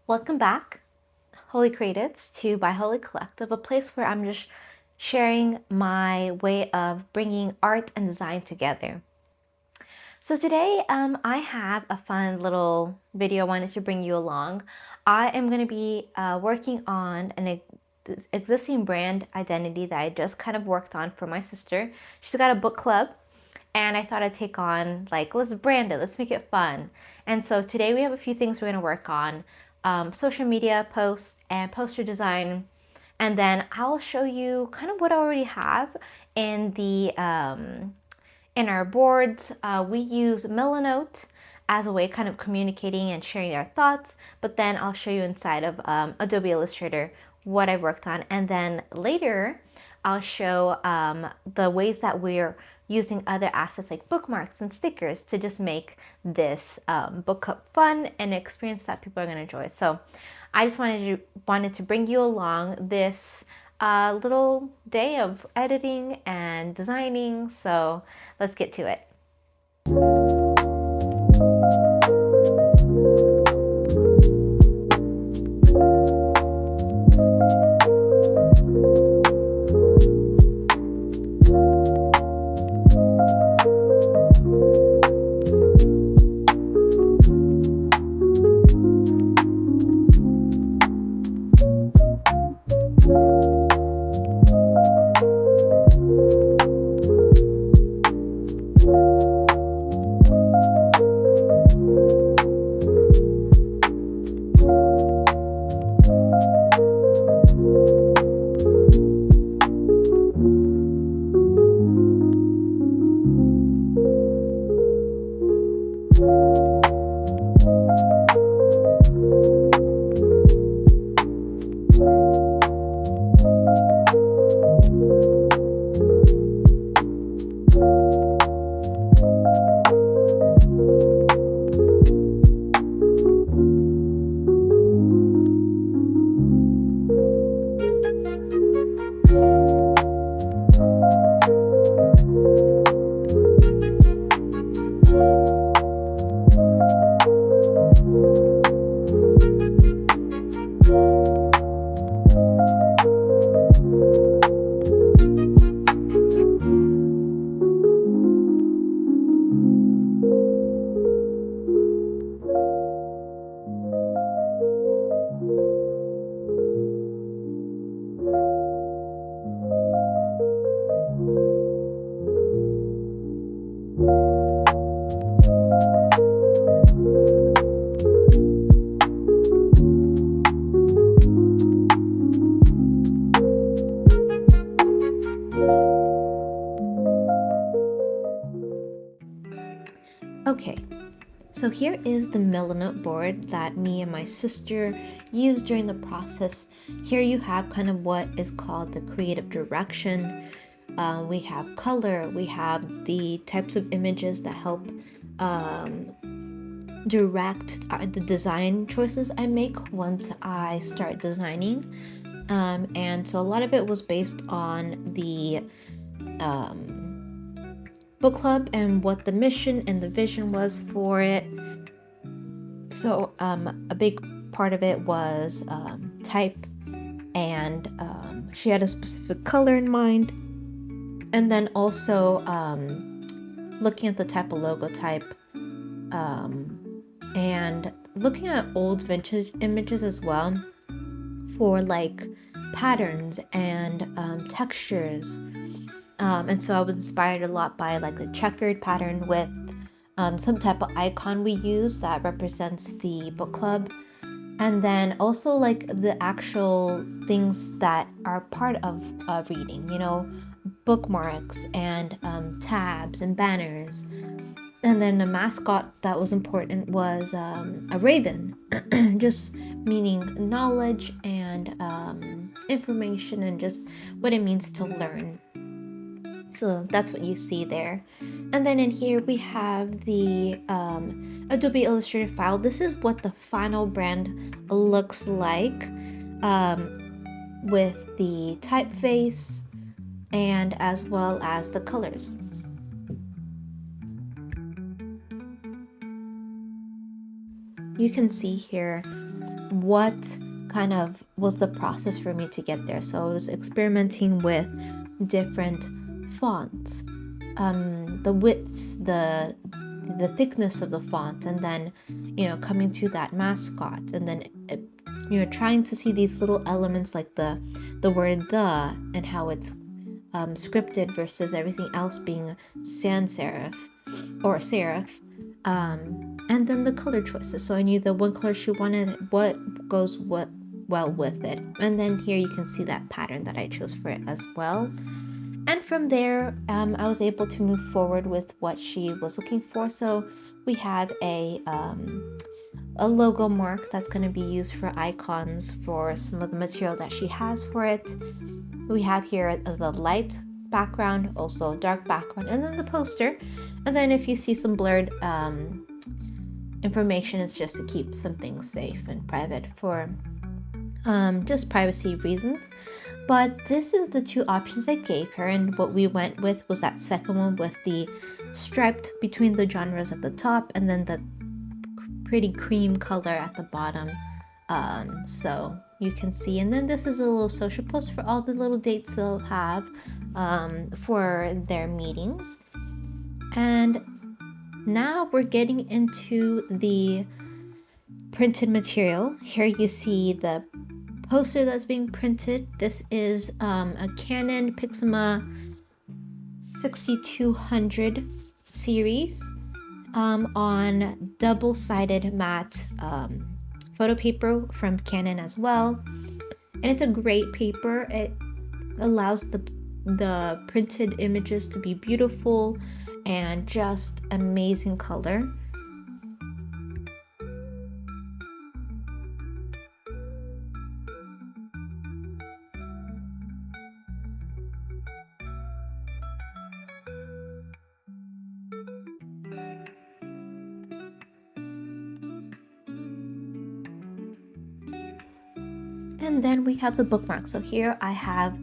Welcome back, Holy Creatives, to By Holy Collective, a place where I'm just sharing my way of bringing art and design together. So today, I have a fun little video I wanted to bring you along. I am going to be working on an existing brand identity that I just kind of worked on for my sister. She's got a book club, and I thought I'd take on, like, let's brand it, let's make it fun. And so today we have a few things we're going to work on: social media posts and poster design. And then I'll show you kind of what I already have in the in our boards. We use Milanote as a way of kind of communicating and sharing our thoughts, but then I'll show you inside of Adobe Illustrator what I've worked on. And then later I'll show the ways that we're using other assets like bookmarks and stickers to just make this book club fun and an experience that people are going to enjoy. So I just wanted to bring you along this little day of editing and designing. So let's get to it. Okay, so here is the Milanote board that me and my sister used during the process. Here you have kind of what is called the creative direction. We have color, we have the types of images that help direct the design choices I make once I start designing. And so a lot of it was based on the book club and what the mission and the vision was for it. So a big part of it was type, and she had a specific color in mind. And then also looking at the type of logo type, and looking at old vintage images as well for like patterns and textures. And so I was inspired a lot by like the checkered pattern with some type of icon we use that represents the book club. And then also like the actual things that are part of reading, bookmarks and tabs and banners. And then the mascot that was important was a raven, just meaning knowledge and information and just what it means to learn. So that's what you see there. And then in here we have the Adobe Illustrator file. This is what the final brand looks like, with the typeface and as well as the colors. You can see here what kind of was the process for me to get there. So I was experimenting with different fonts, the widths, the thickness of the font, and then coming to that mascot, and then trying to see these little elements like the word "the" and how it's scripted versus everything else being sans serif or serif, and then the color choices. So I knew the one color she wanted, what goes well with it, and then here you can see that pattern that I chose for it as well. And from there, I was able to move forward with what she was looking for. So we have a logo mark that's going to be used for icons for some of the material that she has for it. We have here the light background, also dark background, and then the poster. And then if you see some blurred information, it's just to keep some things safe and private for just privacy reasons. But this is the two options I gave her, and what we went with was that second one with the striped between the genres at the top and then the pretty cream color at the bottom, so you can see. And then this is a little social post for all the little dates they'll have for their meetings. And now we're getting into the printed material. Here you see the poster that's being printed. This is a Canon Pixma 6200 series on double-sided matte photo paper from Canon as well. And it's a great paper. It allows the printed images to be beautiful and just amazing color. And then we have the bookmark. So here I have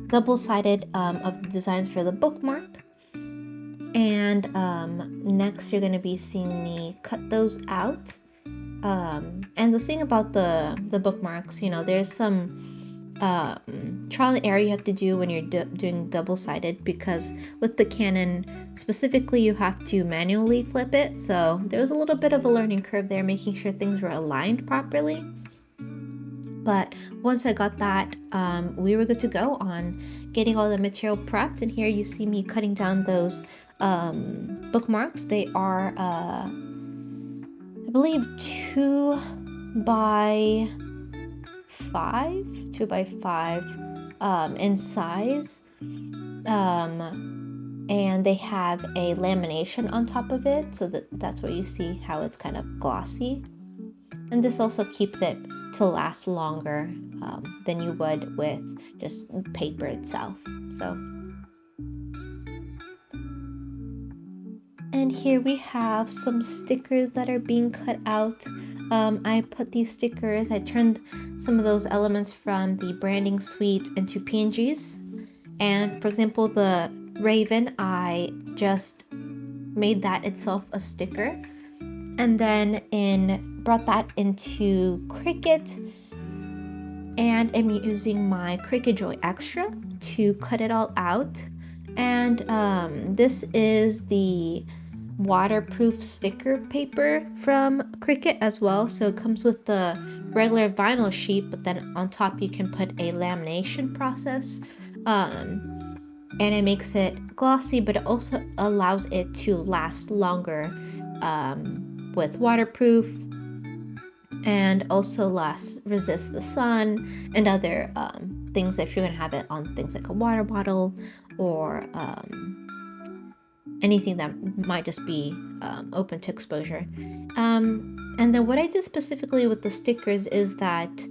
double-sided of the designs for the bookmark. And next you're going to be seeing me cut those out. And the thing about the bookmarks, there's some trial and error you have to do when you're doing double-sided, because with the Canon specifically you have to manually flip it. So there was a little bit of a learning curve there, making sure things were aligned properly. But once I got that, we were good to go on getting all the material prepped. And here you see me cutting down those bookmarks. They are, I believe, 2 by 5 in size. And they have a lamination on top of it, so that's what you see, how it's kind of glossy. And this also keeps it to last longer than you would with just paper itself. So, and here we have some stickers that are being cut out. I put these stickers, I turned some of those elements from the branding suite into PNGs. And for example, the raven, I just made that itself a sticker. And then brought that into Cricut, and I'm using my Cricut Joy Extra to cut it all out. And this is the waterproof sticker paper from Cricut as well. So it comes with the regular vinyl sheet, but then on top you can put a lamination process. And it makes it glossy, but it also allows it to last longer with waterproof, and also resist the sun and other things if you're gonna have it on things like a water bottle or anything that might just be open to exposure. And then what I did specifically with the stickers is that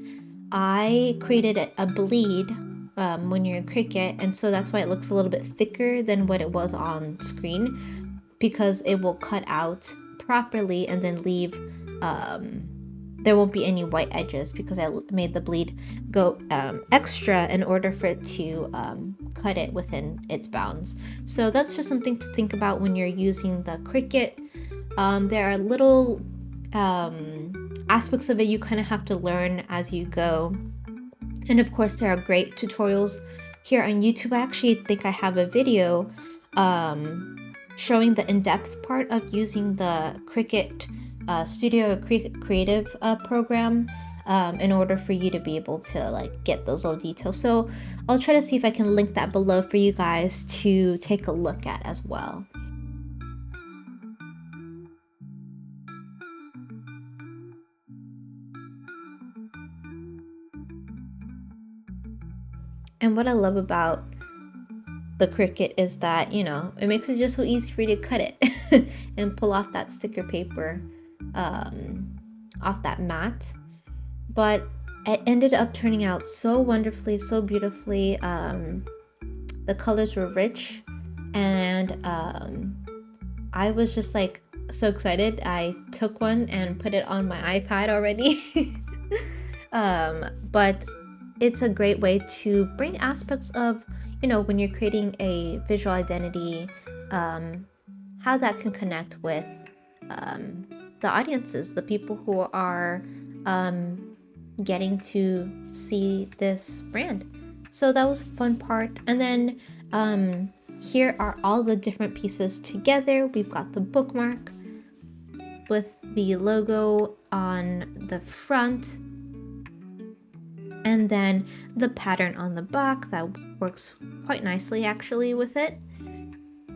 I created a bleed when you're in Cricut, and so that's why it looks a little bit thicker than what it was on screen, because it will cut out properly and then leave there won't be any white edges, because I made the bleed go extra in order for it to cut it within its bounds. So that's just something to think about when you're using the Cricut. There are little aspects of it you kind of have to learn as you go. And of course, there are great tutorials here on YouTube. I actually think I have a video showing the in-depth part of using the Cricut Studio Creative program in order for you to be able to like get those little details. So I'll try to see if I can link that below for you guys to take a look at as well. And what I love about the Cricut is that, you know, it makes it just so easy for you to cut it and pull off that sticker paper off that mat. But it ended up turning out so wonderfully, so beautifully. The colors were rich, and I was just like so excited. I took one and put it on my iPad already. But it's a great way to bring aspects of, you know, when you're creating a visual identity, how that can connect with the audiences, the people who are getting to see this brand. So that was a fun part. And then here are all the different pieces together. We've got the bookmark with the logo on the front, and then the pattern on the back that works quite nicely actually with it.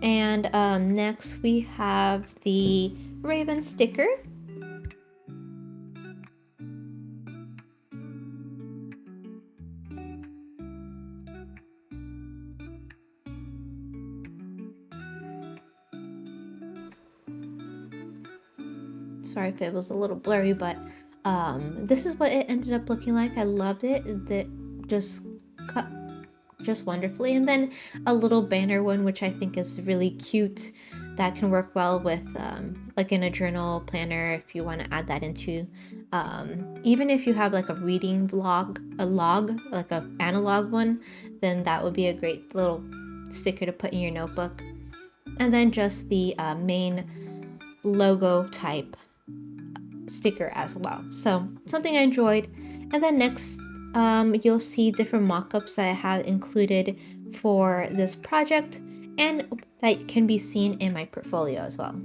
And next we have the Raven sticker. Sorry if it was a little blurry, but this is what it ended up looking like. I loved it. That just cut just wonderfully. And then a little banner one, which I think is really cute, that can work well with like in a journal planner if you want to add that into even if you have like a reading log, like a analog one, then that would be a great little sticker to put in your notebook. And then just the main logo type sticker as well. So something I enjoyed. And then next you'll see different mock-ups that I have included for this project and that can be seen in my portfolio as well.